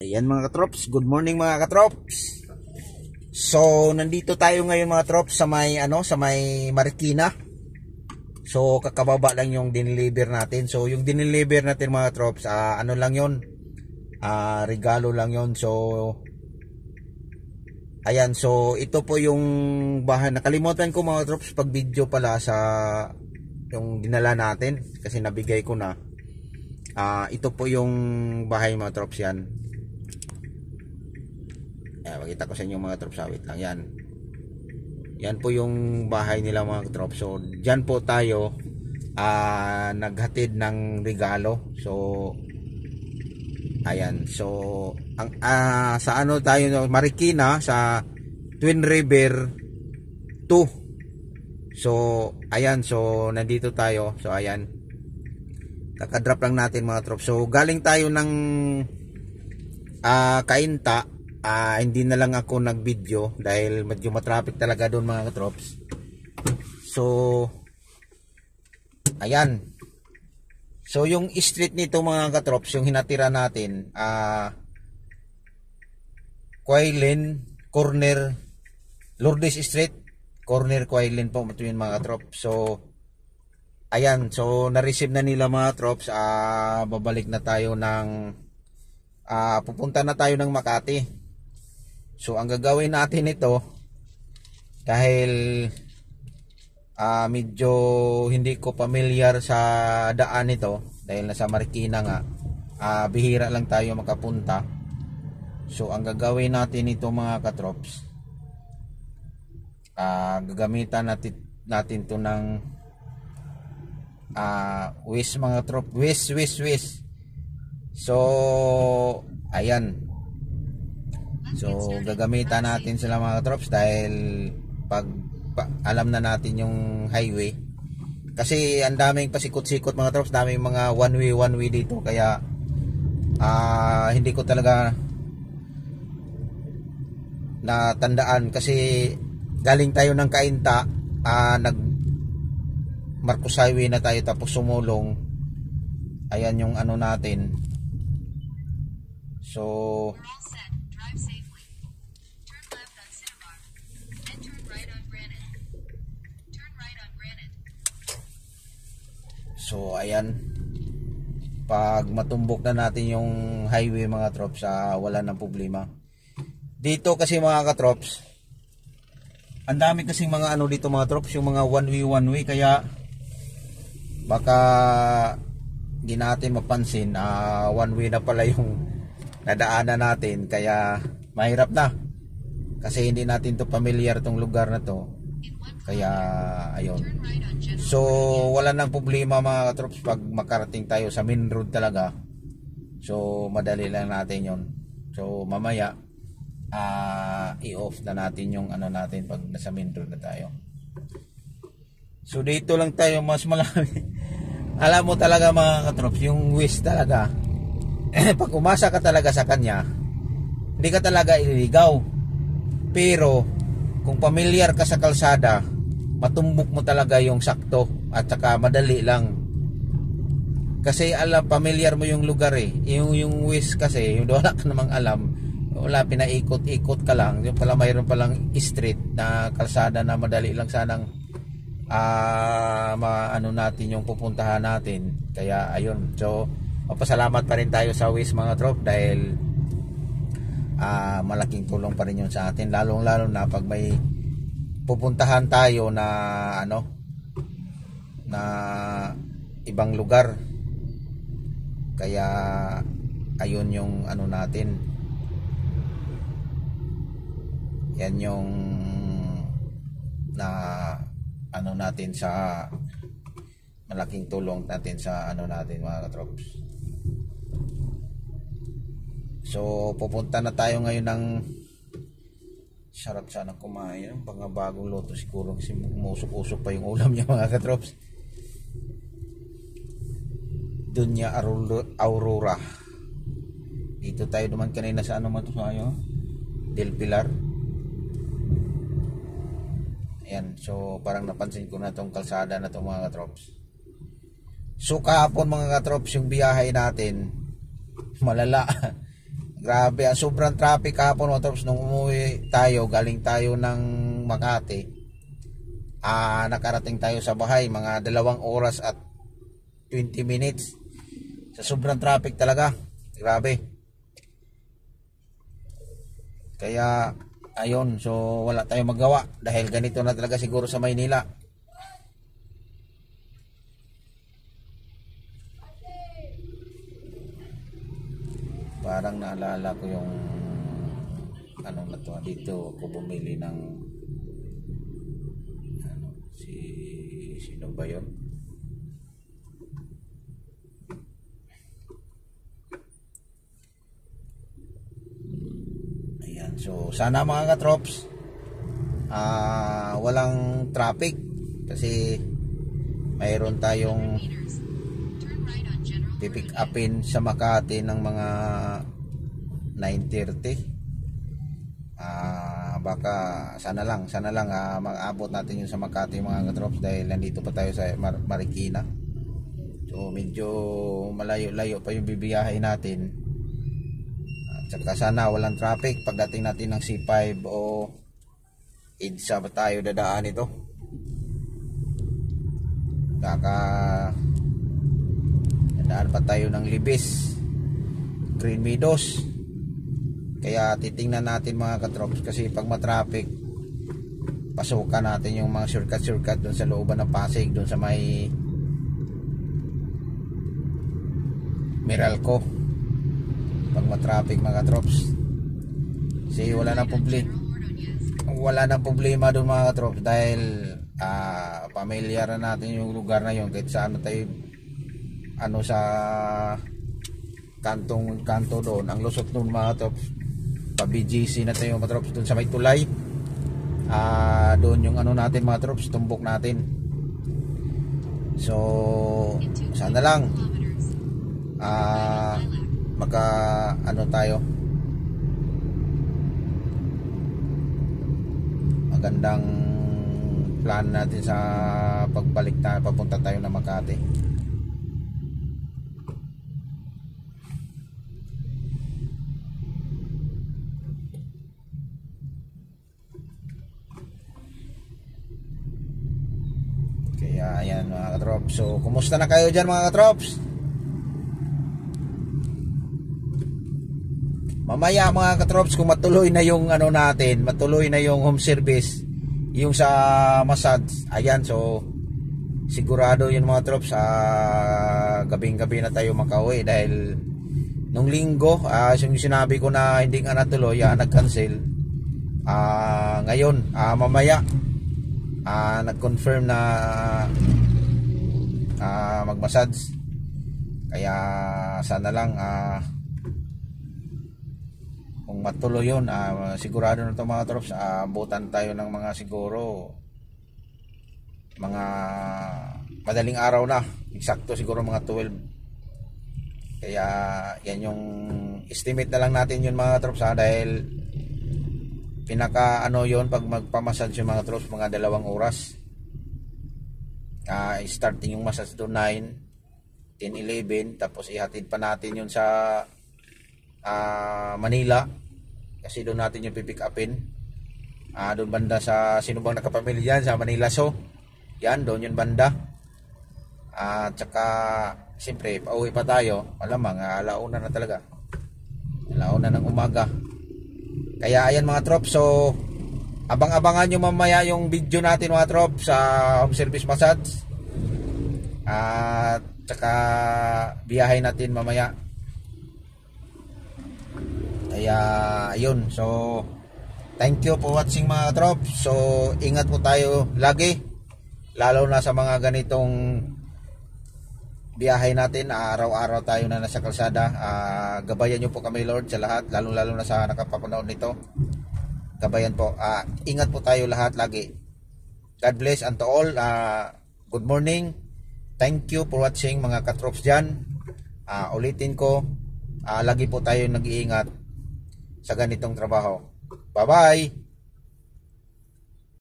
Ayan mga katrops, good morning mga katrops. So nandito tayo ngayon mga katrops sa may sa may Marikina. So kakababa lang yung dineliver natin. So yung dineliver natin mga katrops, ano lang yon, regalo lang yon. So ayan, so ito po yung bahay. Nakalimutan ko mga katrops pag video pala sa yung dinala natin kasi nabigay ko na. Ito po yung bahay mga katrops, yan. Makita ko sa inyo mga katrops, wait lang, yan po yung bahay nila mga katrops. So dyan po tayo naghatid ng regalo. So ayan, so ang sa ano tayo, Marikina, sa Twin River 2. So ayan, so nandito tayo. So ayan, kakadrop lang natin mga katrops. So galing tayo ng Cainta. Hindi na lang ako nag-video dahil medyo matraffic talaga doon mga katrops. So ayan, so yung street nito mga katrops, yung hinatira natin, Quailin Corner, Lourdes Street Corner, Quailin po ito yun mga katrops. So ayan, so na-receive na nila mga katrops. Babalik na tayo ng pupunta na tayo ng Makati. So ang gagawin natin ito, dahil medyo hindi ko familiar sa daan ito, dahil nasa Marikina nga, bihira lang tayo makapunta. So ang gagawin natin ito mga katrops, gagamitan natin to ng wish mga katrops, wish. So ayan, so gagamitan natin sila mga katrops dahil pag alam na natin yung highway, kasi ang daming pasikot-sikot mga katrops, daming mga one way dito, kaya hindi ko talaga natandaan kasi galing tayo ng Cainta, nag Marcos Highway na tayo, tapos sumulong. Ayan yung ano natin. So ayan, pag matumbok na natin yung highway mga katrops, wala nang problema dito kasi mga katrops. Ang dami kasing mga ano dito mga katrops, yung mga one way, kaya baka di natin mapansin, one way na pala yung nadaanan natin, kaya mahirap na kasi hindi natin to familiar tong lugar na to. Kaya ayun, so wala nang problema mga katrops pag makarating tayo sa main road talaga. So madali lang natin yon. So mamaya i-off na natin yung ano natin pag nasa main road na tayo. So dito lang tayo, mas malami. Alam mo talaga mga katrops, yung wish talaga pag umasa ka talaga sa kanya, hindi ka talaga ililigaw. Pero kung familiar ka sa kalsada, matumbok mo talaga yung sakto at saka madali lang. Kasi alam, familiar mo yung lugar yung wish kasi, yung wala ka namang alam, wala, pinaikot-ikot ka lang. Yung pala mayroon palang street na kalsada na madali lang sanang ano natin yung pupuntahan natin. Kaya ayun, so mapasalamat pa rin tayo sa wish mga trop dahil malaking tulong pa rin yun sa atin, lalong lalo na pag may pupuntahan tayo na na ibang lugar. Kaya ayun yung ano natin, yan yung na ano natin, sa malaking tulong natin sa ano natin mga katrops. So pupunta na tayo ngayon ng, sarap sana kumain ng mga bagong luto siguro kasi umusok-usok pa yung ulam niya mga katrops. Dunya Aurora, dito tayo naman kanina sa ano man to, Del Pilar. Ayan, so parang napansin ko na tong kalsada na to mga katrops. So kahapon mga katrops, yung biyahe natin malala. Grabe, ang sobrang traffic kahapon mga trops. Nung umuwi tayo, galing tayo ng Makati, nakarating tayo sa bahay mga 2 oras at 20 minutes sa sobrang traffic talaga. Grabe. Kaya ayun, so wala tayong magawa dahil ganito na talaga siguro sa Maynila. Parang naalala ko yung ano na to, dito ako bumili ng ano, sino ba yun? Ayan, so sana mga katrops walang traffic kasi mayroon tayong pipick upin sa Makati ng mga 9:30. Baka sana lang mag-abot natin yung sa Makati mga katrops dahil nandito pa tayo sa Marikina. So medyo malayo-layo pa yung bibiyahe natin. At saka sana walang traffic pagdating natin ng C5 o EDSA pa tayo dadaan ito. Daan pa tayo ng Libis, Green Meadows. Kaya titingnan natin mga katrops kasi pag matraffic, pasukan natin yung mga shortcut doon sa looban ng Pasig, doon sa may Meralco. Pag matraffic mga katrops, kasi wala nang problema doon mga katrops dahil pamilyar na natin yung lugar na yun kahit saan tayo sa kanto doon. Ang lusot doon mga katrops, pa BGC na tayo mga katrops, doon sa may tulay. Doon yung natin mga katrops, tumbok natin. So sana lang tayo magandang plan natin sa pagbalik papunta tayo ng Makati. Kaya ayan mga katrops, so kumusta na kayo dyan mga katrops? Mamaya mga katrops kung matuloy na yung matuloy na yung home service, yung sa massage, ayan, so sigurado yun mga trops, gabing-gabi na tayo makauwi dahil nung linggo, yung sinabi ko na hindi nga natuloy, nag-cancel. Ngayon, mamaya nag-confirm na mag-massage. Kaya sana lang kung matuloy yun, sigurado na ito mga trops, abutan tayo ng mga siguro mga madaling araw na, eksakto siguro mga 12. Kaya yan yung estimate na lang natin yun mga trops, dahil pinaka yun pag magpamassage yung mga trops, mga 2 oras. Starting yung massage doon 9, 10, 11, tapos ihatid pa natin yun sa Manila kasi doon natin yung pipick upin. Doon banda sa sino bang nakapamilya dyan sa Manila, so yan doon yung banda. Tsaka siyempre pauwi pa tayo, malamang alauna na talaga, alauna ng umaga. Kaya ayan mga trops, so abang-abangan nyo mamaya yung video natin mga trops sa home service massage. At tsaka biyahe natin mamaya. Kaya ayun, so thank you for watching mga trops. So ingat po tayo lagi, lalo na sa mga ganitong biyahe natin. Araw-araw tayo na nasa kalsada. Gabayan nyo po kami Lord sa lahat, lalo na sa nakapapanood nito. Gabayan po, ingat po tayo lahat lagi. God bless unto all. Good morning, thank you for watching mga katrops dyan. Ulitin ko, lagi po tayo nag-iingat sa ganitong trabaho. Bye bye.